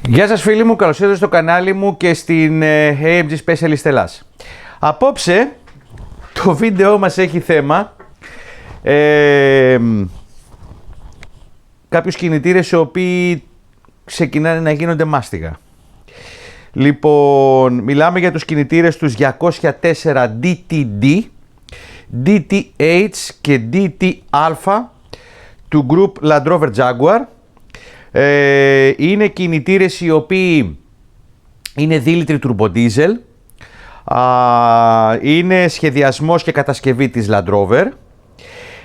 Γεια σας φίλοι μου, καλώς ήρθατε στο κανάλι μου και στην AMG Specialist Ελλάς. Απόψε το βίντεο μας έχει θέμα κάποιους κινητήρες οι οποίοι ξεκινάνε να γίνονται μάστιγα. Λοιπόν, μιλάμε για τους κινητήρες τους 204 DTD, DTH και DTα του Group Land Rover Jaguar. Είναι κινητήρες οι οποίοι είναι δίλητροι turbo-diesel. Είναι σχεδιασμός και κατασκευή της Land Rover.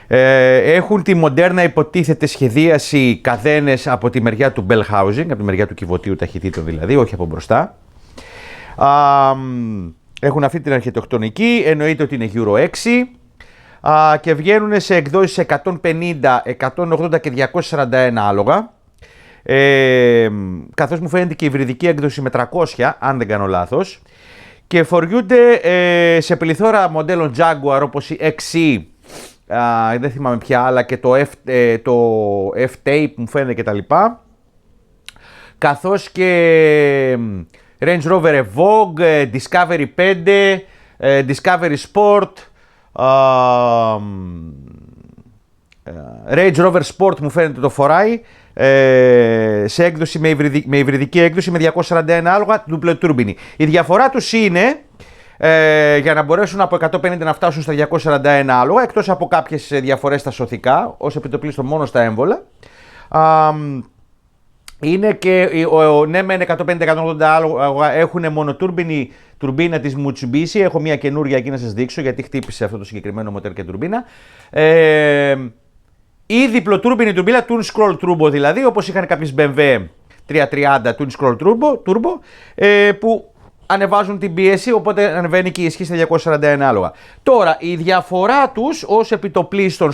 Έχουν τη μοντέρνα υποτίθεται σχεδίαση καδένες από τη μεριά του bell housing, από τη μεριά του κυβωτίου ταχυτήτων δηλαδή, όχι από μπροστά. Έχουν αυτή την αρχιτεκτονική, εννοείται ότι είναι Euro 6 και βγαίνουν σε εκδόσεις 150, 180 και 241 άλογα. Καθώς μου φαίνεται και η υβριδική έκδοση με 300, αν δεν κάνω λάθος, και φοριούνται σε πληθώρα μοντέλων Jaguar όπως η XE, δεν θυμάμαι ποια άλλα, και το F-Tape μου φαίνεται και τα λοιπά, καθώς και Range Rover Evoque, Discovery 5, Discovery Sport, Range Rover Sport μου φαίνεται το φοράει, σε έκδοση με υβριδική έκδοση με 241 άλογα, ντουπλετούρμπινη. Η διαφορά τους είναι για να μπορέσουν από 150 να φτάσουν στα 241 άλογα, εκτός από κάποιες διαφορές στα σωθικά, ως επιτοπλίστων μόνο στα έμβολα. Είναι και ναι μεν 150-180 άλογα έχουν μονοτούρμπινη τουρμπίνα της Mitsubishi. Έχω μια καινούρια εκεί να σας δείξω γιατί χτύπησε αυτό το συγκεκριμένο μοτέρ και τουρμπίνα. Ή διπλοτούρμπινη τουρμπίνα, twin scroll turbo δηλαδή, όπως είχαν κάποιες BMW 330 twin scroll turbo, που ανεβάζουν την πίεση, οπότε ανεβαίνει και η ισχύ στα 241 άλογα. Τώρα, η διαφορά τους ως επιτοπλίστων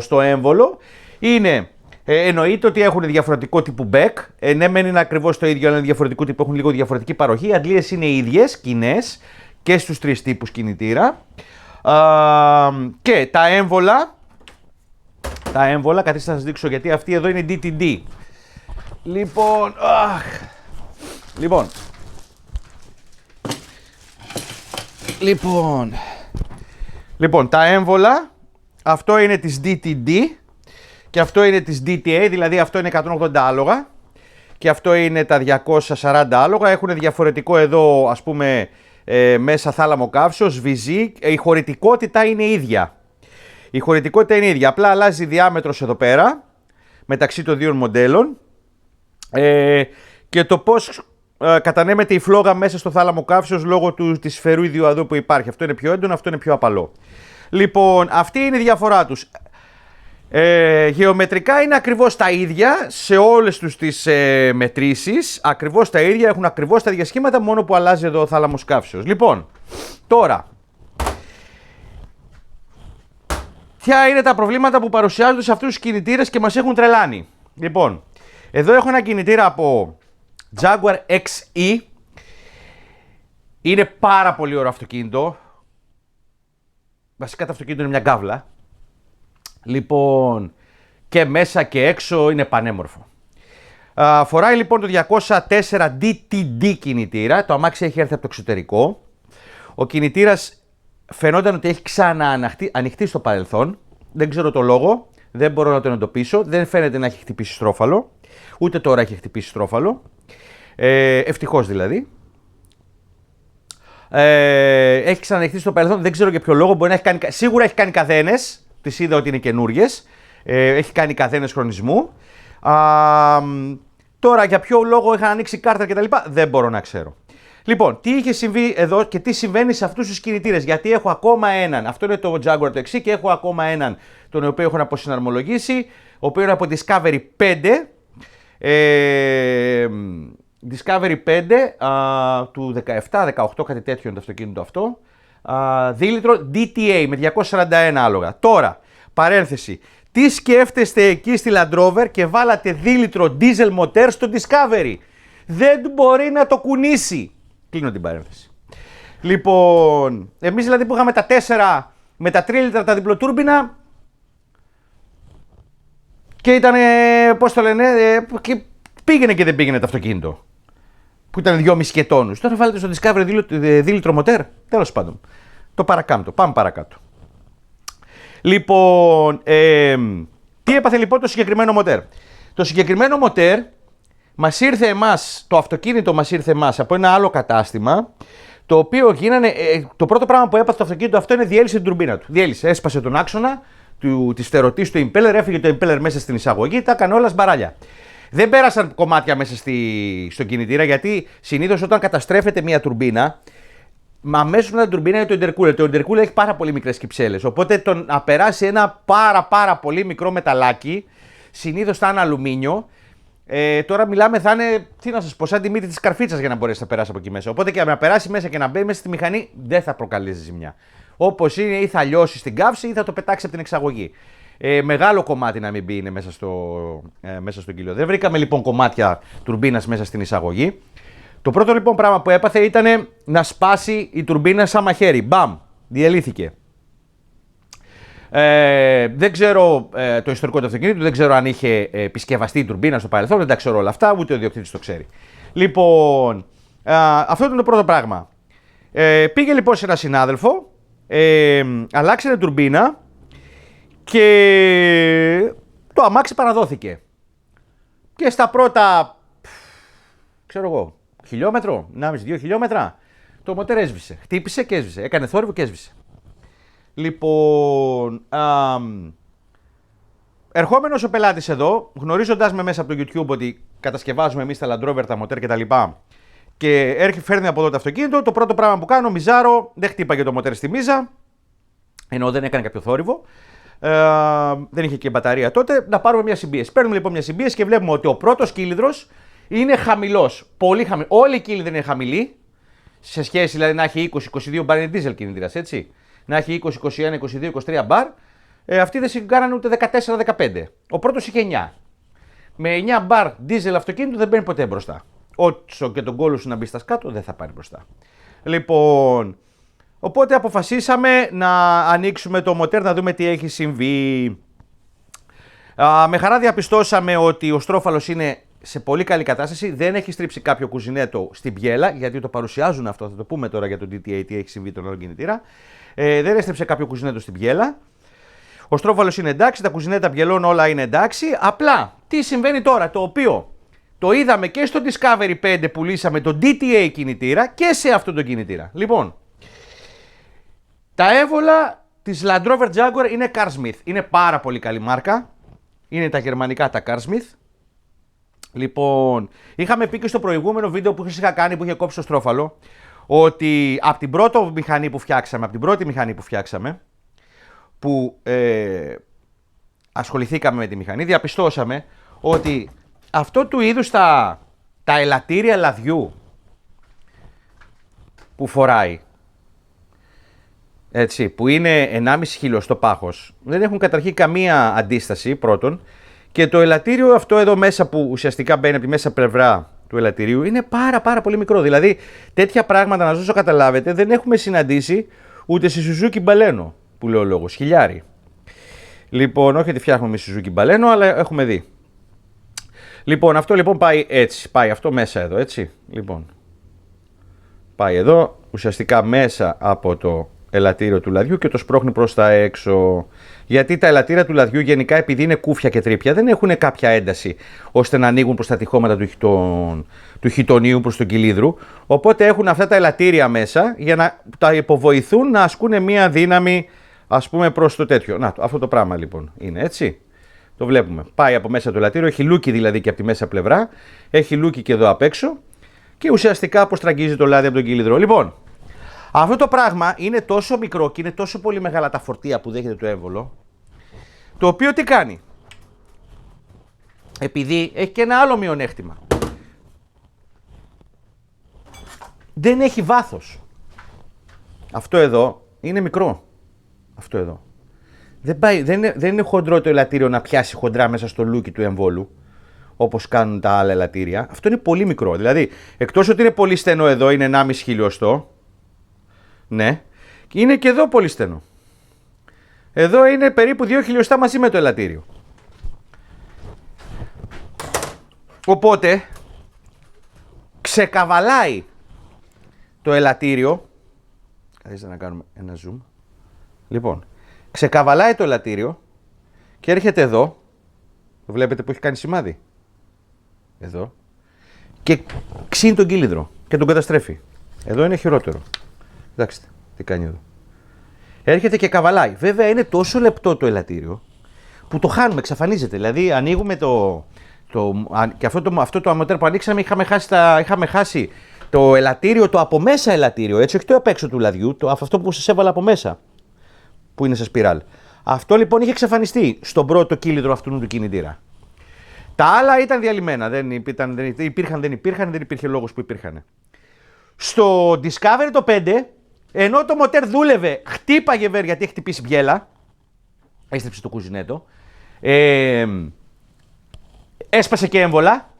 στο έμβολο είναι, εννοείται ότι έχουν διαφορετικό τύπου back, ναι μεν είναι ακριβώς το ίδιο, αλλά είναι διαφορετικού τύπου, έχουν λίγο διαφορετική παροχή. Οι αντλίες είναι ίδιες, κοινές και στους τρεις τύπους κινητήρα. Και τα έμβολα, καθίστε να σας δείξω γιατί αυτή εδώ είναι DTD. Λοιπόν, τα έμβολα, αυτό είναι της DTD και αυτό είναι της DTA, δηλαδή αυτό είναι 180 άλογα και αυτό είναι τα 240 άλογα. Έχουν διαφορετικό εδώ, ας πούμε, μέσα θάλαμο καύσεως, βυζί, η χωρητικότητα είναι ίδια. Η χωρητικότητα είναι ίδια, απλά αλλάζει διάμετρος εδώ πέρα, μεταξύ των δύο μοντέλων, και το πώς κατανέμεται η φλόγα μέσα στο θάλαμο καύσεως λόγω της σφαιρούιδιου αδού που υπάρχει. Αυτό είναι πιο έντονο, αυτό είναι πιο απαλό. Λοιπόν, αυτή είναι η διαφορά τους. Γεωμετρικά είναι ακριβώς τα ίδια σε όλες τους τις μετρήσεις, ακριβώς τα ίδια, έχουν ακριβώς τα ίδια σχήματα, μόνο που αλλάζει εδώ ο θάλαμος καύσεως. Λοιπόν, τώρα, ποια είναι τα προβλήματα που παρουσιάζονται σε αυτούς τους κινητήρες και μας έχουν τρελάνει. Λοιπόν, εδώ έχω ένα κινητήρα από Jaguar XE. Είναι πάρα πολύ ωραίο αυτοκίνητο. Βασικά το αυτοκίνητο είναι μια γκάβλα. Λοιπόν, και μέσα και έξω είναι πανέμορφο. Φοράει λοιπόν το 204 DTD κινητήρα. Το αμάξι έχει έρθει από το εξωτερικό. Ο κινητήρας φαινόταν ότι έχει ξαναανοιχτεί στο παρελθόν. Δεν ξέρω το λόγο, δεν μπορώ να τον εντοπίσω. Δεν φαίνεται να έχει χτυπήσει στρόφαλο. Ούτε τώρα έχει χτυπήσει στρόφαλο. Ευτυχώς δηλαδή. Έχει ξαναανοιχτεί στο παρελθόν, δεν ξέρω για ποιο λόγο. Μπορεί να έχει κάνει, σίγουρα έχει κάνει καδένες. Τις είδα ότι είναι καινούριες. Έχει κάνει καδένες χρονισμού. Τώρα για ποιο λόγο είχαν ανοίξει κάρτα κτλ. Δεν μπορώ να ξέρω. Λοιπόν, τι είχε συμβεί εδώ και τι συμβαίνει σε αυτούς τους κινητήρες. Γιατί έχω ακόμα έναν, αυτό είναι το Jaguar το XE, και έχω ακόμα έναν τον οποίο έχω αποσυναρμολογήσει, ο οποίος είναι από Discovery 5. Discovery 5 του 17-18, κάτι τέτοιο είναι το αυτοκίνητο αυτό. Δίλητρο DTA με 241 άλογα. Τώρα, παρένθεση, τι σκέφτεστε εκεί στη Land Rover και βάλατε δίλητρο diesel motor στο Discovery? Δεν μπορεί να το κουνήσει. Κλείνω την παρένθεση. Λοιπόν, εμείς δηλαδή που είχαμε τα 4 με τα 3 λίτρα τα διπλοτούρμπινα και ήταν, πώς το λένε, πήγαινε και δεν πήγαινε το αυτοκίνητο. που ήταν 2,5 τόνους. Τώρα βάλετε στο Discovery 2 μοτέρ. Τέλος πάντων. Το παρακάμπτω. Πάμε παρακάτω. Λοιπόν, τι έπαθε λοιπόν το συγκεκριμένο μοτέρ. Το συγκεκριμένο μοτέρ μας ήρθε εμάς, το αυτοκίνητο μας ήρθε εμάς από ένα άλλο κατάστημα, το οποίο γίνανε, το πρώτο πράγμα που έπαθε το αυτοκίνητο αυτό είναι διέλυσε την τουρμπίνα του. Διέλυσε, έσπασε τον άξονα της φτερωτής του impeller, έφυγε το impeller μέσα στην εισαγωγή, τα έκανε όλα σμπαράλια. Δεν πέρασαν κομμάτια μέσα στον κινητήρα, γιατί συνήθως όταν καταστρέφεται μια τουρμπίνα, αμέσως μετά την τουρμπίνα είναι το intercooler. Το intercooler έχει πάρα πολύ μικρές κυψέλες. Οπότε να περάσει ένα πάρα πολύ μικρό μεταλλάκι, συνήθως θα είναι αλουμίνιο. Τώρα μιλάμε, θα είναι, τι να σας πω, σαν τη μύτη της καρφίτσας για να μπορέσει να περάσει από εκεί μέσα. Οπότε και να περάσει μέσα και να μπει μέσα στη μηχανή δεν θα προκαλέσει ζημιά. Όπως είναι, ή θα λιώσει στην καύση ή θα το πετάξει από την εξαγωγή. Μεγάλο κομμάτι να μην μπει είναι μέσα στο κύλο. Δεν βρήκαμε λοιπόν κομμάτια τουρμπίνας μέσα στην εισαγωγή. Το πρώτο λοιπόν πράγμα που έπαθε ήταν να σπάσει η τουρμπίνα σαν μαχαίρι. Μπαμ! Διαλύθηκε. Δεν ξέρω το ιστορικό του αυτοκινήτου, δεν ξέρω αν είχε επισκευαστεί η τουρμπίνα στο παρελθόν, δεν τα ξέρω όλα αυτά, ούτε ο ιδιοκτήτης το ξέρει. Λοιπόν, αυτό ήταν το πρώτο πράγμα. Πήγε λοιπόν σε ένα συνάδελφο, αλλάξανε τουρμπίνα και το αμάξι παραδόθηκε. Και στα πρώτα, ξέρω εγώ, χιλιόμετρο, 1,5-2 χιλιόμετρα, το μοτέρ έσβησε. Χτύπησε και έσβησε. Έκανε θόρυβο και έσβησε. Λοιπόν, ερχόμενος ο πελάτης εδώ, γνωρίζοντας με μέσα από το YouTube ότι κατασκευάζουμε εμείς τα Land Rover, τα μοτέρ κτλ. Και φέρνει από εδώ το αυτοκίνητο, το πρώτο πράγμα που κάνω, μιζάρω, δεν χτύπαγε το μοτέρ στη μίζα, ενώ δεν έκανε κάποιο θόρυβο. Δεν είχε και μπαταρία τότε, να πάρουμε μια συμπίεση. Παίρνουμε λοιπόν μια συμπίεση και βλέπουμε ότι ο πρώτος κύλινδρος είναι χαμηλός. Πολύ χαμηλός. Όλοι οι κύλινδροι είναι χαμηλοί, σε σχέση δηλαδή να έχει 20-22 μπαρ, είναι diesel κινητήρας, έτσι. Να έχει 20, 21, 22, 23 μπαρ. Αυτοί δεν συγκάνανε ούτε 14-15. Ο πρώτος είχε 9. Με 9 μπαρ diesel αυτοκίνητο δεν μπαίνει ποτέ μπροστά. Όσο και τον κόλλο σου να μπει στα σκάτω, δεν θα πάρει μπροστά. Λοιπόν, οπότε αποφασίσαμε να ανοίξουμε το μοτέρ να δούμε τι έχει συμβεί. Με χαρά διαπιστώσαμε ότι ο στρόφαλος είναι σε πολύ καλή κατάσταση. Δεν έχει στρίψει κάποιο κουζινέτο στην πιέλα, γιατί το παρουσιάζουν αυτό. Θα το πούμε τώρα για το DTA, τι έχει συμβεί τον άλλο κινητήρα. Δεν έστρεψε κάποιο κουζινέτο στην πιέλα. Ο στρόφαλος είναι εντάξει, τα κουζινέτα πιελών όλα είναι εντάξει. Απλά, τι συμβαίνει τώρα, το οποίο το είδαμε και στο Discovery 5 που λύσαμε τον DTA κινητήρα και σε αυτόν τον κινητήρα. Λοιπόν, τα έβολα της Land Rover Jaguar είναι CarSmith. Είναι πάρα πολύ καλή μάρκα. Είναι τα γερμανικά τα CarSmith. Λοιπόν, είχαμε πει και στο προηγούμενο βίντεο που είχα κάνει που είχε κόψει το στρόφαλο ότι από την πρώτη μηχανή που φτιάξαμε, που ασχοληθήκαμε με τη μηχανή, διαπιστώσαμε ότι αυτό του είδους τα ελαττήρια λαδιού που φοράει, έτσι, που είναι 1,5 χιλιοστό πάχος, δεν έχουν καταρχήν καμία αντίσταση πρώτον, και το ελαττήριο αυτό εδώ μέσα που ουσιαστικά μπαίνει από τη μέσα πλευρά του ελαττηρίου είναι πάρα πολύ μικρό. Δηλαδή τέτοια πράγματα, να σας όσο καταλάβετε, δεν έχουμε συναντήσει ούτε στη Suzuki Baleno, που λέει ο λόγος, χιλιάρι. Λοιπόν, όχι ότι φτιάχνουμε στη Suzuki Baleno, αλλά έχουμε δει. Λοιπόν, αυτό λοιπόν πάει έτσι, πάει αυτό μέσα εδώ, έτσι. Λοιπόν, πάει εδώ, ουσιαστικά μέσα από το ελαττήριο του λαδιού και το σπρώχνει προς τα έξω. Γιατί τα ελαττήρια του λαδιού γενικά, επειδή είναι κούφια και τρύπια, δεν έχουν κάποια ένταση ώστε να ανοίγουν προς τα τυχώματα του χιτονίου προς τον κυλίδρου. Οπότε έχουν αυτά τα ελαττήρια μέσα για να τα υποβοηθούν να ασκούν μία δύναμη, ας πούμε, προς το τέτοιο. Να, αυτό το πράγμα λοιπόν είναι έτσι. Το βλέπουμε. Πάει από μέσα το ελαττήριο, έχει λούκι δηλαδή και από τη μέσα πλευρά, έχει λούκι και εδώ απ' έξω και ουσιαστικά αποστραγγίζει το λάδι από τον κυλίδρο. Λοιπόν, αυτό το πράγμα είναι τόσο μικρό και είναι τόσο πολύ μεγάλα τα φορτία που δέχεται το έμβολο, το οποίο τι κάνει? Επειδή έχει και ένα άλλο μειονέκτημα. Δεν έχει βάθος. Αυτό εδώ είναι μικρό. Αυτό εδώ. Δεν είναι χοντρό το ελαττήριο να πιάσει χοντρά μέσα στο λούκι του εμβόλου, όπως κάνουν τα άλλα ελαττήρια. Αυτό είναι πολύ μικρό. Δηλαδή, εκτός ότι είναι πολύ στενό εδώ, είναι 1,5 χιλιοστό. Ναι. Είναι και εδώ πολύ στενό. Εδώ είναι περίπου 2 χιλιοστά μαζί με το ελαττήριο. Οπότε, ξεκαβαλάει το ελαττήριο. Καθίστε να κάνουμε ένα zoom. Λοιπόν, ξεκαβαλάει το ελαττήριο και έρχεται εδώ. Το βλέπετε που έχει κάνει σημάδι. Εδώ. Και ξύνει τον κύλινδρο και τον καταστρέφει. Εδώ είναι χειρότερο. Κοιτάξτε τι κάνει εδώ. Έρχεται και καβαλάει. Βέβαια είναι τόσο λεπτό το ελαττήριο που το χάνουμε, εξαφανίζεται. Δηλαδή ανοίγουμε και αυτό το αμοτέρ που ανοίξαμε είχαμε χάσει το ελαττήριο, το από μέσα ελαττήριο, έτσι, όχι το απ' έξω του λαδιού, αυτό που σας έβαλα από μέσα, που είναι σε σπιράλ. Αυτό λοιπόν είχε εξαφανιστεί στον πρώτο κύλινδρο αυτού του κινητήρα. Τα άλλα ήταν διαλυμένα, δεν υπήρχε λόγος που υπήρχαν. Στο Discovery το 5, ενώ το μοτέρ δούλευε, χτύπαγε βέβαια γιατί έχει χτυπήσει μπιέλα, έστρεψε το κουζινέτο, έσπασε και έμβολα,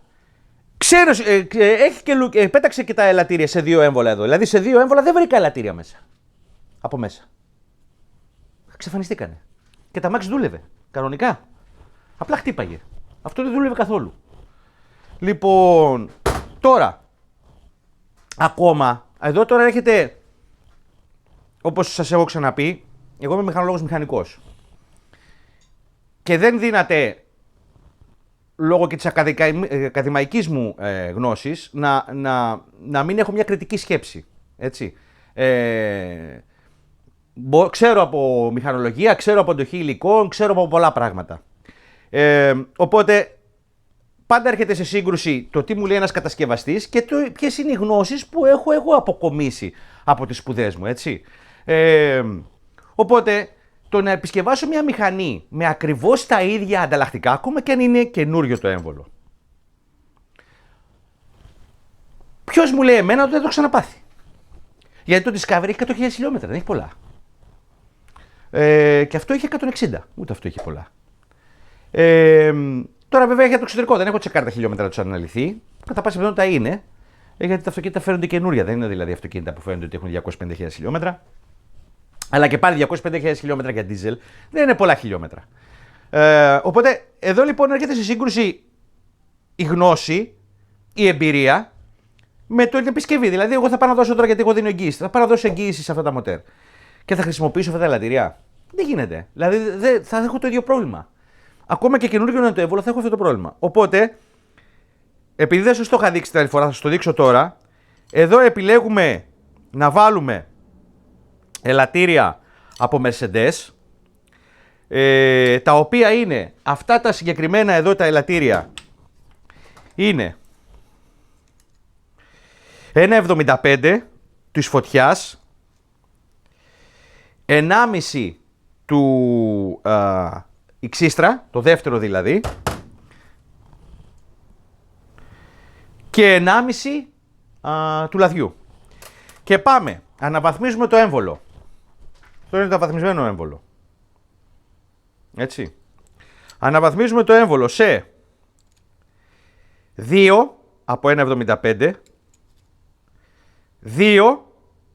πέταξε και τα ελαττήρια σε 2 έμβολα εδώ. Δηλαδή σε 2 έμβολα δεν βρήκα ελαττήρια μέσα, από μέσα. Ξεφανιστήκανε. Και τα Max δούλευε, κανονικά. Απλά χτύπαγε. Αυτό δεν δούλευε καθόλου. Λοιπόν, τώρα, ακόμα, εδώ τώρα έρχεται, όπως σας έχω ξαναπεί, εγώ είμαι μηχανολόγος μηχανικός. Και δεν δύναται, λόγω και της ακαδημαϊκής μου γνώσης, να μην έχω μια κριτική σκέψη. Έτσι. Ξέρω από μηχανολογία, ξέρω από αντοχή υλικών, ξέρω από πολλά πράγματα. Οπότε πάντα έρχεται σε σύγκρουση το τι μου λέει ένας κατασκευαστής και ποιες είναι οι γνώσεις που έχω εγώ αποκομίσει από τις σπουδές μου, έτσι. Οπότε το να επισκευάσω μια μηχανή με ακριβώς τα ίδια ανταλλακτικά, ακόμα και αν είναι καινούριο το έμβολο, ποιος μου λέει εμένα ότι δεν το ξαναπάθει? Γιατί το Discovery έχει 100.000 χιλιόμετρα, δεν έχει πολλά. Και αυτό είχε 160, ούτε αυτό είχε πολλά. Τώρα βέβαια για το εξωτερικό δεν έχω τσεκάρει τα χιλιόμετρα του αναλυθεί. Κατά πάσα πιθανότητα είναι, γιατί τα αυτοκίνητα φαίνονται καινούρια. Δεν είναι δηλαδή αυτοκίνητα που φαίνονται ότι έχουν 250.000 χιλιόμετρα. Αλλά και πάλι 250.000 χιλιόμετρα για diesel δεν είναι πολλά χιλιόμετρα. Οπότε εδώ λοιπόν έρχεται σε σύγκρουση η γνώση, η εμπειρία με την επισκευή. Δηλαδή, εγώ θα πάω να δώσω τώρα, γιατί εγώ δίνω εγγύηση, θα πάω να δώσω εγγύηση σε αυτά τα μοτέρ και θα χρησιμοποιήσω αυτά τα ελαττήρια. Δεν γίνεται. Δηλαδή, θα έχω το ίδιο πρόβλημα. Ακόμα και καινούργιο να είναι το έμβολο, θα έχω αυτό το πρόβλημα. Οπότε, επειδή δεν σας το είχα δείξει την άλλη φορά, θα σας το δείξω τώρα. Εδώ επιλέγουμε να βάλουμε ελαττήρια από Mercedes, τα οποία είναι αυτά τα συγκεκριμένα εδώ τα ελαττήρια. Είναι 1,75 της φωτιάς, 1,5 του Xistra, το δεύτερο δηλαδή, και 1,5 του λαδιού. Και πάμε, αναβαθμίζουμε το έμβολο. Αυτό είναι το αναβαθμισμένο έμβολο. Έτσι. Αναβαθμίζουμε το έμβολο σε 2 από 1,75, 2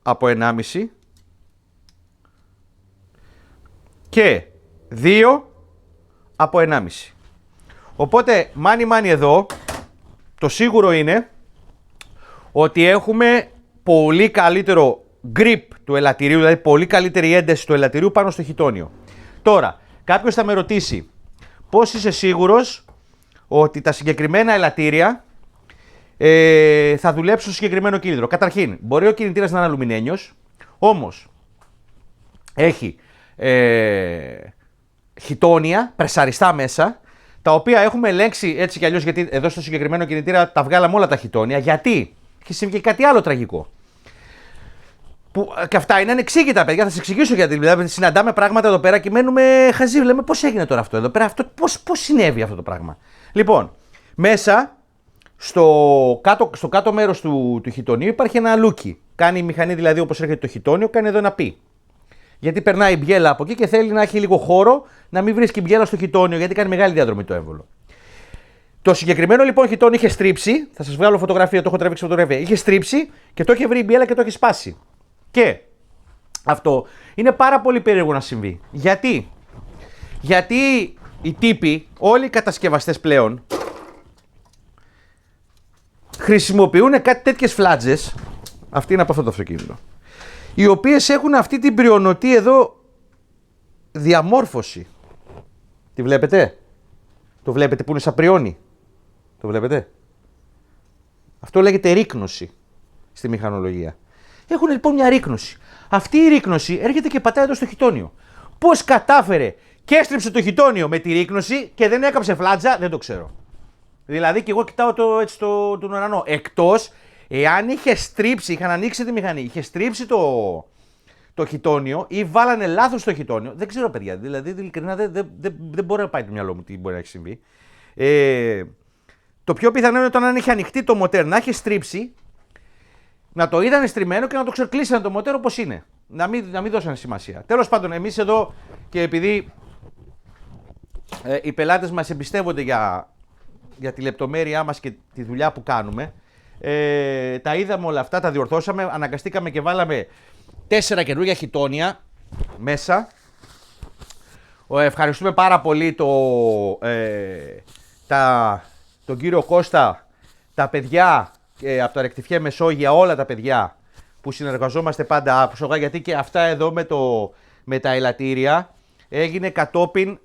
από 1,5 και 2 από 1,5. Οπότε, μάνι εδώ, το σίγουρο είναι ότι έχουμε πολύ καλύτερο grip του ελαττηρίου, δηλαδή πολύ καλύτερη ένταση του ελαττηρίου πάνω στο χιτόνιο. Τώρα, κάποιος θα με ρωτήσει, πώς είσαι σίγουρος ότι τα συγκεκριμένα ελαττήρια θα δουλέψουν στο συγκεκριμένο κίνητρο? Καταρχήν, μπορεί ο κινητήρας να είναι αλουμινένιος, όμως έχει χιτόνια, πρεσαριστά μέσα, τα οποία έχουμε ελέγξει έτσι κι αλλιώς, γιατί εδώ στο συγκεκριμένο κινητήρα τα βγάλαμε όλα τα χιτόνια. Γιατί? Έχει συμβεί και κάτι άλλο τραγικό. Και αυτά είναι ανεξήγητα, παιδιά. Θα σας εξηγήσω γιατί. Δηλαδή, συναντάμε πράγματα εδώ πέρα και μένουμε χαζοί. Λέμε πώς έγινε τώρα αυτό εδώ πέρα, πώς συνέβη αυτό το πράγμα. Λοιπόν, μέσα στο κάτω μέρος του χιτονίου υπάρχει ένα λούκι. Κάνει η μηχανή δηλαδή, όπως έρχεται το χιτόνιο, κάνει εδώ ένα πι. Γιατί περνάει η μπιέλα από εκεί και θέλει να έχει λίγο χώρο να μην βρίσκει μπιέλα στο χιτόνιο, γιατί κάνει μεγάλη διαδρομή το έμβολο. Το συγκεκριμένο λοιπόν χιτόνιο είχε στρίψει. Θα σας βγάλω φωτογραφία, το έχω τραβήξει φωτογραφία. Είχε στρίψει και το είχε βρει η μπιέλα και το έχει σπάσει. Και αυτό είναι πάρα πολύ περίεργο να συμβεί. Γιατί οι τύποι, όλοι οι κατασκευαστές πλέον, χρησιμοποιούν κάτι τέτοιες φλάτζες, αυτή είναι από αυτό το αυτοκίνητο, οι οποίες έχουν αυτή την πριονοτή εδώ διαμόρφωση. Τη βλέπετε? Το βλέπετε που είναι σαν πριόνι? Το βλέπετε? Αυτό λέγεται ρίκνωση στη μηχανολογία. Έχουν λοιπόν μια ρίκνωση. Αυτή η ρίκνωση έρχεται και πατάει εδώ στο χιτόνιο. Πώς κατάφερε και έστριψε το χιτόνιο με τη ρίκνωση και δεν έκαψε φλάτζα, δεν το ξέρω. Δηλαδή και εγώ κοιτάω τον ουρανό. Εκτός εάν είχε στρίψει, είχαν ανοίξει τη μηχανή, είχε στρίψει το χιτόνιο ή βάλανε λάθος το χιτόνιο. Δεν ξέρω, παιδιά. Δηλαδή, ειλικρινά δεν μπορεί να πάει το μυαλό μου τι μπορεί να έχει συμβεί. Το πιο πιθανό είναι όταν είχε ανοιχτεί το μοτέρ να έχει στρίψει, να το είδανε στριμμένο και να το ξεκλείσανε το μοτέρ όπως είναι. Να μην δώσανε σημασία. Τέλος πάντων, εμείς εδώ και επειδή οι πελάτες μας εμπιστεύονται για τη λεπτομέρειά μας και τη δουλειά που κάνουμε, τα είδαμε όλα αυτά, τα διορθώσαμε, αναγκαστήκαμε και βάλαμε 4 καινούργια χιτόνια μέσα. Ευχαριστούμε πάρα πολύ τον κύριο Κώστα, τα παιδιά από το Ρεκτιφιέ Μεσόγεια, όλα τα παιδιά που συνεργαζόμαστε πάντα άψογα, γιατί και αυτά εδώ με τα ελαττήρια έγινε κατόπιν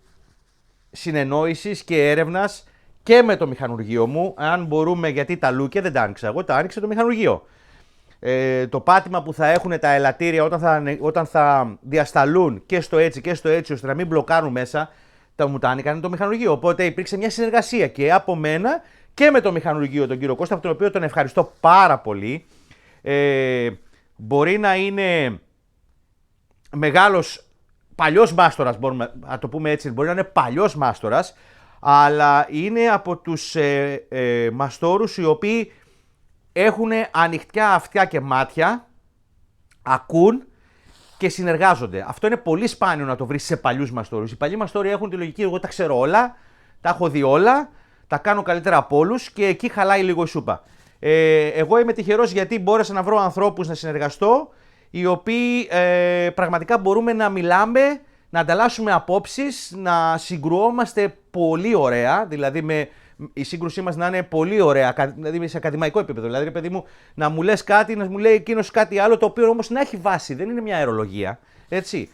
συνεννόησης και έρευνας και με το μηχανουργείο μου, αν μπορούμε, γιατί τα λούκια δεν τα άνοιξα εγώ, τα άνοιξε το μηχανουργείο. Το πάτημα που θα έχουν τα ελαττήρια όταν θα διασταλούν και στο έτσι και στο έτσι, ώστε να μην μπλοκάρουν μέσα, μου τα άνοικαν το μηχανουργείο. Οπότε υπήρξε μια συνεργασία και από μένα και με το μηχανουργείο τον κύριο Κώστα, από τον οποίο τον ευχαριστώ πάρα πολύ. Μπορεί να είναι μεγάλος παλιός μάστορας, μπορούμε να το πούμε έτσι, μπορεί να είναι παλιός μάστορας, αλλά είναι από τους μαστόρους οι οποίοι έχουν ανοιχτά αυτιά και μάτια, ακούν και συνεργάζονται. Αυτό είναι πολύ σπάνιο να το βρεις σε παλιούς μαστόρους. Οι παλιοί μαστόροι έχουν τη λογική, εγώ τα ξέρω όλα, τα έχω δει όλα, τα κάνω καλύτερα από όλους και εκεί χαλάει λίγο η σούπα. Εγώ είμαι τυχερός γιατί μπόρεσα να βρω ανθρώπους να συνεργαστώ, οι οποίοι πραγματικά μπορούμε να μιλάμε, να ανταλλάσσουμε απόψεις, να συγκρουόμαστε πολύ ωραία, δηλαδή η σύγκρουσή μας να είναι πολύ ωραία, δηλαδή σε ακαδημαϊκό επίπεδο. Δηλαδή, παιδί μου, να μου λες κάτι, να μου λέει εκείνος κάτι άλλο, το οποίο όμως να έχει βάση, δεν είναι μια αερολογία. Έτσι.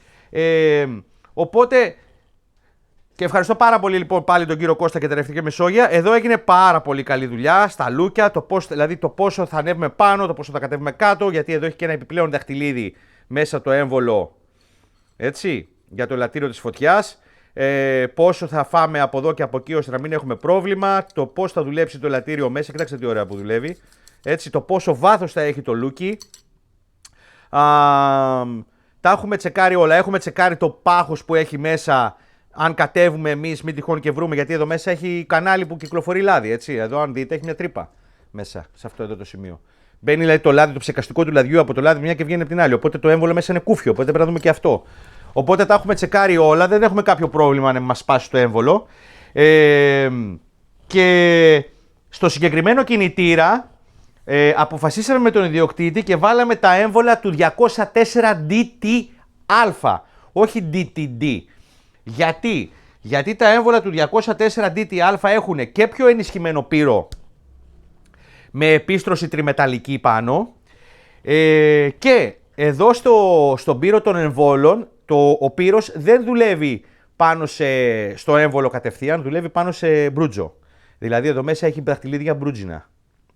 Οπότε, και ευχαριστώ πάρα πολύ λοιπόν πάλι τον κύριο Κώστα και τα Ρεκτιφιέ Μεσόγεια. Εδώ έγινε πάρα πολύ καλή δουλειά στα λούκια, δηλαδή το πόσο θα ανέβουμε πάνω, το πόσο θα κατέβουμε κάτω, γιατί εδώ έχει και ένα επιπλέον δαχτυλίδι μέσα το έμβολο, έτσι, για το ελαττήριο της φωτιάς. Πόσο θα φάμε από εδώ και από εκεί ώστε να μην έχουμε πρόβλημα, το πώς θα δουλέψει το ελαττήριο μέσα, κοιτάξτε τι ωραία που δουλεύει, έτσι, το πόσο βάθος θα έχει το λούκι. Τα έχουμε τσεκάρει όλα, έχουμε τσεκάρει το πάχος που έχει μέσα, αν κατέβουμε εμείς μην τυχόν και βρούμε, γιατί εδώ μέσα έχει κανάλι που κυκλοφορεί λάδι, έτσι, εδώ αν δείτε έχει μια τρύπα μέσα, σε αυτό εδώ το σημείο. Μπαίνει δηλαδή το λάδι, το ψεκαστικό του λαδιού από το λάδι μια και βγαίνει από την άλλη, οπότε το έμβολο μέσα είναι κούφιο, οπότε πρέπει να δούμε και αυτό. Οπότε τα έχουμε τσεκάρει όλα, δεν έχουμε κάποιο πρόβλημα αν μας σπάσει το έμβολο. Και στο συγκεκριμένο κινητήρα αποφασίσαμε με τον ιδιοκτήτη και βάλαμε τα έμβολα του 204DT-α, όχι DTD. Γιατί τα έμβολα του 204DT-α έχουν και πιο ενισχυμένο πύρο με επίστρωση τριμεταλλική πάνω και εδώ στον πύρο των εμβόλων ο πύρος δεν δουλεύει πάνω στο έμβολο κατευθείαν, δουλεύει πάνω σε μπρούτζο. Δηλαδή εδώ μέσα έχει δαχτυλίδια μπρούτζινα.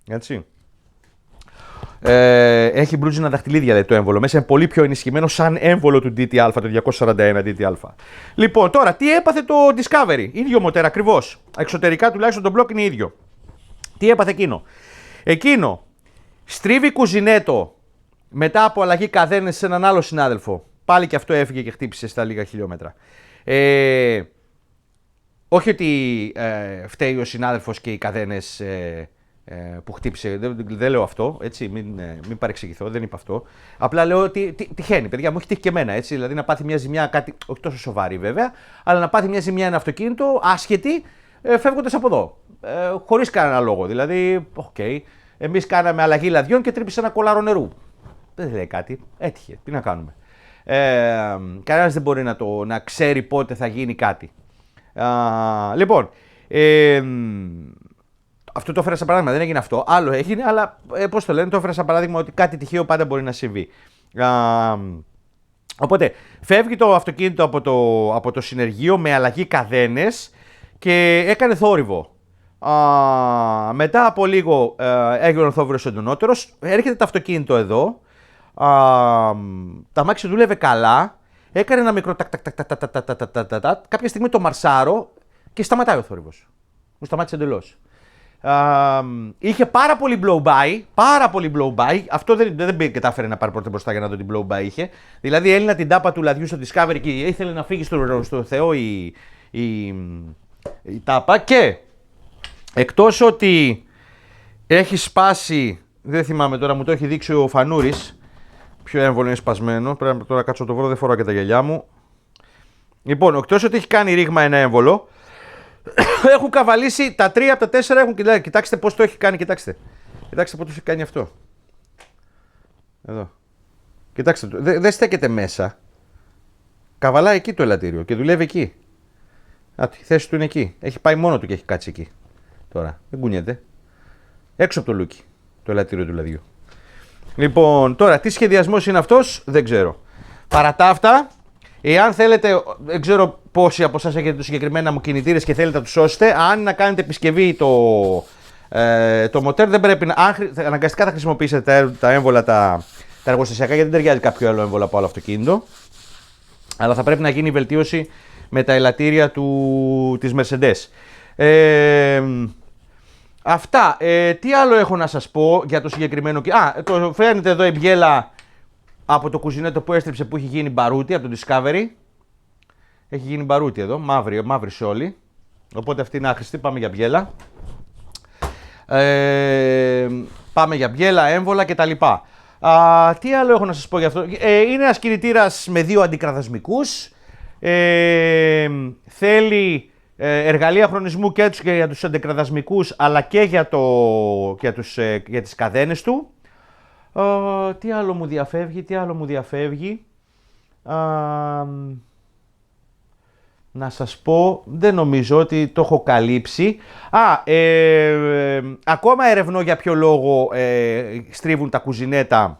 Έτσι. Έχει μπρούτζινα δαχτυλίδια δηλαδή, το έμβολο. Μέσα είναι πολύ πιο ενισχυμένο σαν έμβολο του DT-α, το 241 DT-α. Λοιπόν, τώρα τι έπαθε το Discovery. Ίδιο μοτέρ ακριβώς. Εξωτερικά τουλάχιστον το μπλοκ είναι ίδιο. Τι έπαθε εκείνο. Εκείνο στρίβει κουζινέτο μετά από αλλαγή καδένες σε έναν άλλο συνάδελφο. Πάλι και αυτό έφυγε και χτύπησε στα λίγα χιλιόμετρα. Όχι ότι φταίει ο συνάδελφος και οι καδένες που χτύπησε, δεν λέω αυτό, έτσι, μην παρεξηγηθώ, δεν είπα αυτό. Απλά λέω ότι τυχαίνει, παιδιά μου, έχει τύχει και εμένα, έτσι, δηλαδή να πάθει μια ζημιά, κάτι, όχι τόσο σοβαρή βέβαια, αλλά να πάθει μια ζημιά ένα αυτοκίνητο, άσχετη, φεύγοντας από εδώ, χωρίς κανένα λόγο. Δηλαδή, εμείς κάναμε αλλαγή λαδιών και τρύπησε ένα κολάρο νερού. Δεν λέει κάτι, έτυχε, τι να κάνουμε. Κανένας δεν μπορεί να ξέρει πότε θα γίνει κάτι. Λοιπόν, Αυτό το έφερα σαν παράδειγμα, δεν έγινε αυτό. Άλλο έγινε, αλλά πώς το λένε, το έφερα σαν παράδειγμα ότι κάτι τυχαίο πάντα μπορεί να συμβεί. Οπότε φεύγει το αυτοκίνητο από το συνεργείο με αλλαγή καδένες και έκανε θόρυβο. Μετά από λίγο έγινε ο θόρυβος εντονότερος. Έρχεται το αυτοκίνητο εδώ. Τα αμάξι δούλευε καλά. Έκανε ένα μικρό τακ. Κάποια στιγμή το μαρσάρω και σταματάει ο θόρυβος. Μου σταμάτησε εντελώς. Είχε πάρα πολύ blow by. Αυτό δεν κατάφερε να πάρει πρώτα μπροστά για να δω την blow by είχε. Δηλαδή έλυνα την τάπα του λαδιού στο Discovery και ήθελε να φύγει στο Θεό η τάπα. Και εκτός ότι έχει σπάσει, δεν θυμάμαι τώρα, μου το έχει δείξει ο Φανούρης. Ποιο έμβολο είναι σπασμένο. Πρέπει να τώρα κάτσω το βρω, δεν φοράω και τα γυαλιά μου. Λοιπόν, εκτός ότι έχει κάνει ρήγμα ένα έμβολο, έχουν καβαλήσει τα 3 από τα 4 έχουν. Κοιτάξτε πώς το έχει κάνει, κοιτάξτε. Κοιτάξτε πώς το έχει κάνει αυτό. Εδώ. Κοιτάξτε, δεν στέκεται μέσα. Καβαλάει εκεί το ελαττήριο και δουλεύει εκεί. Η θέση του είναι εκεί. Έχει πάει μόνο του και έχει κάτσει εκεί. Τώρα, δεν κουνιέται. Έξω από το λούκι το ελαττήριο του λαδιού. Λοιπόν, τώρα τι σχεδιασμός είναι αυτός, δεν ξέρω. Παρά τα αυτά, εάν θέλετε, δεν ξέρω πόσοι από εσάς έχετε τους συγκεκριμένα μου κινητήρες και θέλετε να τους σώσετε, αν να κάνετε επισκευή το μοτέρ, δεν πρέπει να. Αναγκαστικά θα χρησιμοποιήσετε τα έμβολα τα εργοστασιακά, γιατί δεν ταιριάζει κάποιο άλλο έμβολο από άλλο αυτοκίνητο. Αλλά θα πρέπει να γίνει η βελτίωση με τα ελαττήρια της Mercedes. Αυτά. Τι άλλο έχω να σας πω για το συγκεκριμένο. Το φαίνεται εδώ η μπιέλα από το κουζινέτο που έστριψε που έχει γίνει μπαρούτι από το Discovery. Έχει γίνει μπαρούτι εδώ, μαύρη σόλη. Οπότε αυτή είναι άχρηστη, πάμε για μπιέλα. Πάμε για μπιέλα, έμβολα κτλ. Τι άλλο έχω να σας πω για αυτό. Είναι ένας κινητήρας με 2 αντικραδασμικούς. Θέλει εργαλεία χρονισμού και για τους αντικραδασμικούς, αλλά και για τις καδένες του. Τι άλλο μου διαφεύγει. Να σας πω, δεν νομίζω ότι το έχω καλύψει. Ακόμα ερευνώ για ποιο λόγο στρίβουν τα κουζινέτα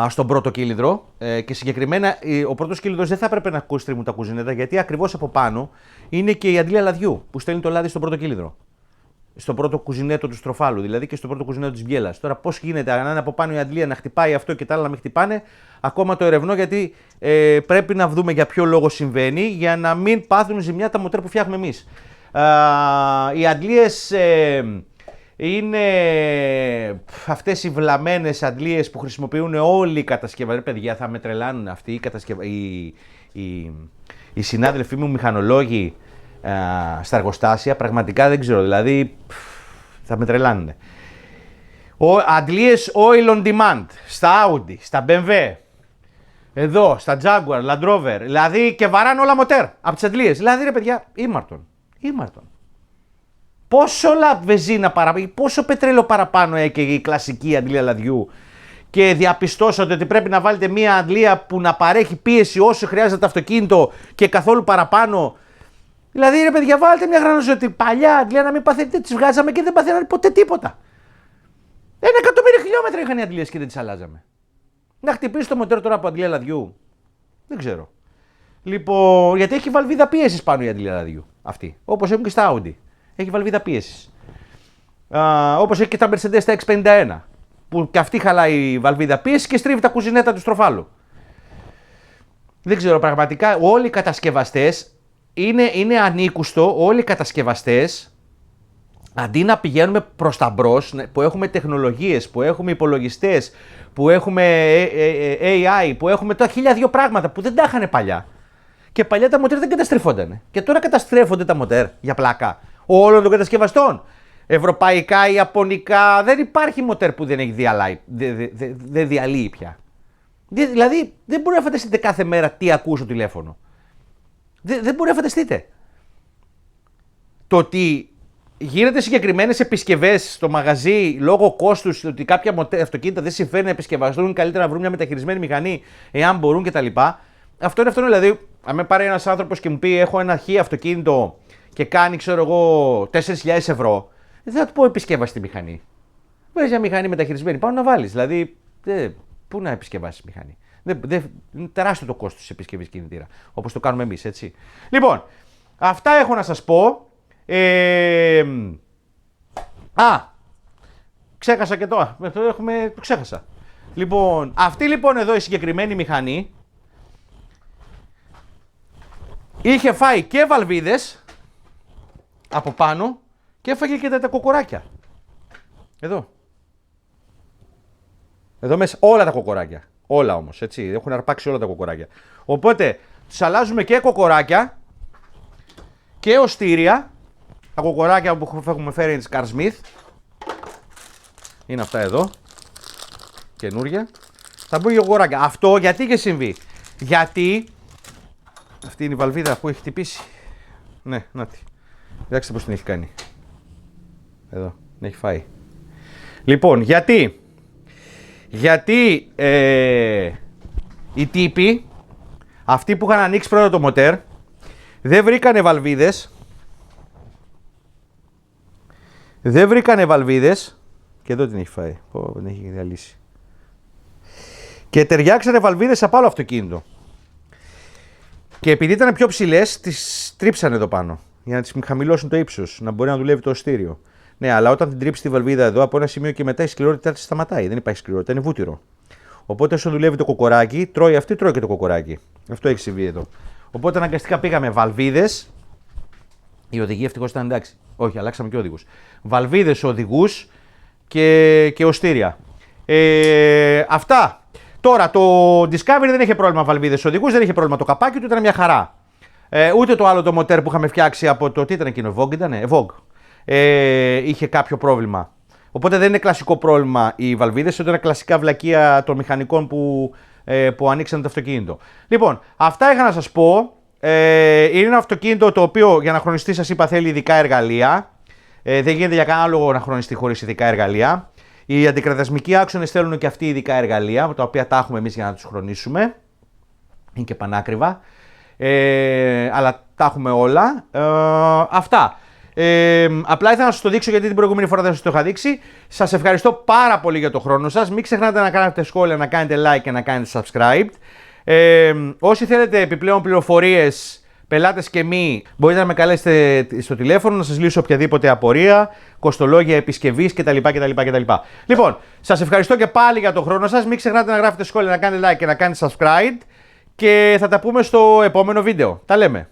στον πρώτο κύλινδρο και συγκεκριμένα ο πρώτος κύλινδρος δεν θα έπρεπε να στρίβουν τα κουζινέτα, γιατί ακριβώς από πάνω είναι και η αντλία λαδιού που στέλνει το λάδι στον πρώτο κύλινδρο. Στο πρώτο κουζινέτο του στροφάλου, δηλαδή και στο πρώτο κουζινέτο της μπιέλας. Τώρα, πώς γίνεται, αν είναι από πάνω η αντλία να χτυπάει αυτό και τα άλλα να μην χτυπάνε, ακόμα το ερευνώ, γιατί πρέπει να δούμε για ποιο λόγο συμβαίνει, για να μην πάθουν ζημιά τα μοτέρ που φτιάχνουμε εμείς. Οι αντλίες είναι αυτές οι βλαμμένες αντλίες που χρησιμοποιούν όλοι οι κατασκευαστές. Παιδιά, θα με τρελάνουν αυτοί οι συνάδελφοί μου μηχανολόγοι στα εργοστάσια, πραγματικά δεν ξέρω, δηλαδή θα με τρελάνουν. Αντλίες oil on demand στα Audi, στα BMW, εδώ, στα Jaguar, Land Rover, δηλαδή και βαράνε όλα μοτέρ από τις αντλίες. Δηλαδή ρε παιδιά, ήμαρτον. Πόσο βενζίνα παραπάνω, πόσο πετρέλαιο παραπάνω έχει η κλασική αντλία λαδιού, και διαπιστώσατε ότι πρέπει να βάλετε μία αντλία που να παρέχει πίεση όσο χρειάζεται το αυτοκίνητο και καθόλου παραπάνω. Δηλαδή ρε παιδιά, βάλτε μια γρανοζωτή παλιά αντλία να μην παθαίνετε, τις βγάζαμε και δεν παθαίνανε ποτέ τίποτα. 1.000.000 χιλιόμετρα είχαν οι αντλίες και δεν τις αλλάζαμε. Να χτυπήσει το μοτέρ τώρα από αντλία λαδιού, δεν ξέρω. Λοιπόν, γιατί έχει βαλβίδα πίεσης πάνω η αντλία λαδιού αυτή, όπως έχουν και στα Audi. Έχει βαλβίδα πίεσης. Όπως έχει και τα Mercedes στα X51, που και αυτή χαλάει η βαλβίδα πίεσης και στρίβει τα κουζινέτα του στροφάλου. Δεν ξέρω, πραγματικά όλοι οι κατασκευαστές είναι ανήκουστο, όλοι οι κατασκευαστές, αντί να πηγαίνουμε προς τα μπρος, που έχουμε τεχνολογίες, που έχουμε υπολογιστές, που έχουμε AI, που έχουμε τώρα 1002 πράγματα που δεν τα είχαν παλιά. Και παλιά τα μοτέρ δεν καταστρέφονταν. Και τώρα καταστρέφονται τα μοτέρ για πλάκα όλων των κατασκευαστών. Ευρωπαϊκά, ιαπωνικά, δεν υπάρχει μοτέρ που δεν έχει δεν διαλύει πια. Δηλαδή δεν μπορεί να φανταστείτε κάθε μέρα τι ακούς στο τηλέφωνο. Δεν μπορεί να φανταστείτε. Το ότι γίνεται συγκεκριμένες επισκευές στο μαγαζί λόγω κόστους, ότι κάποια αυτοκίνητα δεν συμφέρει να επισκευαστούν, καλύτερα να βρουν μια μεταχειρισμένη μηχανή, εάν μπορούν κτλ. Αυτό είναι. Δηλαδή, αν με πάρει ένας άνθρωπος και μου πει: έχω ένα χ αυτοκίνητο και κάνει, ξέρω εγώ, 4.000 ευρώ, δεν θα του πω επισκεύαση τη μηχανή. Βάζει μια μηχανή μεταχειρισμένη, πάνω να βάλει. Δηλαδή, πού να επισκευάσει μηχανή. Είναι τεράστιο το κόστος της επισκευής κινητήρα. Όπως το κάνουμε εμείς, έτσι. Λοιπόν, αυτά έχω να σας πω. Ξέχασα και το ξέχασα. Λοιπόν, αυτή λοιπόν εδώ η συγκεκριμένη μηχανή είχε φάει και βαλβίδες από πάνω και έφαγε και τα κοκοράκια. Εδώ μέσα όλα τα κοκοράκια. Όλα όμως, έτσι. Έχουν αρπάξει όλα τα κοκοράκια. Οπότε, τους αλλάζουμε και κοκοράκια και οστήρια. Τα κοκοράκια που έχουμε φέρει είναι της Carl Smith. Είναι αυτά εδώ. Καινούρια. Θα μπουν και κοκοράκια. Αυτό γιατί είχε συμβεί. Γιατί αυτή είναι η βαλβίδα που έχει χτυπήσει. Ναι, νάτι. Κοιτάξτε πώς την έχει κάνει. Εδώ, την έχει φάει. Λοιπόν, γιατί οι τύποι, αυτοί που είχαν ανοίξει πρώτα το μοτέρ, δεν βρήκανε βαλβίδες. Και εδώ την έχει φάει. Δεν έχει διαλύσει. Και ταιριάξανε βαλβίδες από άλλο αυτοκίνητο. Και επειδή ήταν πιο ψηλές, τις τρίψανε εδώ πάνω. Για να τις χαμηλώσουν το ύψος, να μπορεί να δουλεύει το οστήριο. Ναι, αλλά όταν την τρίψει τη βαλβίδα εδώ, από ένα σημείο και μετά η σκληρότητά της σταματάει. Δεν υπάρχει σκληρότητα, είναι βούτυρο. Οπότε όσο δουλεύει το κοκοράκι, τρώει αυτή, τρώει και το κοκοράκι. Αυτό έχει συμβεί εδώ. Οπότε αναγκαστικά πήγαμε βαλβίδες. Οι οδηγοί ευτυχώς ήταν εντάξει. Όχι, αλλάξαμε και οδηγούς. Βαλβίδες, οδηγούς και οστήρια. Αυτά. Τώρα το Discovery δεν είχε πρόβλημα βαλβίδες, οδηγούς, δεν είχε πρόβλημα. Το καπάκι του ήταν μια χαρά. Ούτε το άλλο το μοτέρ που είχαμε φτιάξει από το. Τι ήταν εκείνο, Vogue ήτανε, Vogue. Είχε κάποιο πρόβλημα. Οπότε δεν είναι κλασικό πρόβλημα οι βαλβίδες, ούτε είναι κλασικά βλακεία των μηχανικών που ανοίξαν το αυτοκίνητο. Λοιπόν, αυτά είχα να σας πω. Είναι ένα αυτοκίνητο το οποίο για να χρονιστεί, σας είπα, θέλει ειδικά εργαλεία. Δεν γίνεται για κανένα λόγο να χρονιστεί χωρίς ειδικά εργαλεία. Οι αντικρατασμικοί άξονες θέλουν και αυτοί ειδικά εργαλεία, τα οποία τα έχουμε εμείς για να τους χρονίσουμε. Είναι και πανάκριβα. Αλλά τα έχουμε όλα. Αυτά. Απλά ήθελα να σας το δείξω γιατί την προηγούμενη φορά δεν σας το είχα δείξει. Σας ευχαριστώ πάρα πολύ για το χρόνο σας. Μην ξεχνάτε να κάνετε σχόλια, να κάνετε like και να κάνετε subscribe. Όσοι θέλετε επιπλέον πληροφορίες, πελάτες και μη, μπορείτε να με καλέσετε στο τηλέφωνο να σας λύσω οποιαδήποτε απορία, κοστολόγια επισκευής κτλ. Λοιπόν, σας ευχαριστώ και πάλι για το χρόνο σας. Μην ξεχνάτε να γράφετε σχόλια, να κάνετε like και να κάνετε subscribe. Και θα τα πούμε στο επόμενο βίντεο. Τα λέμε.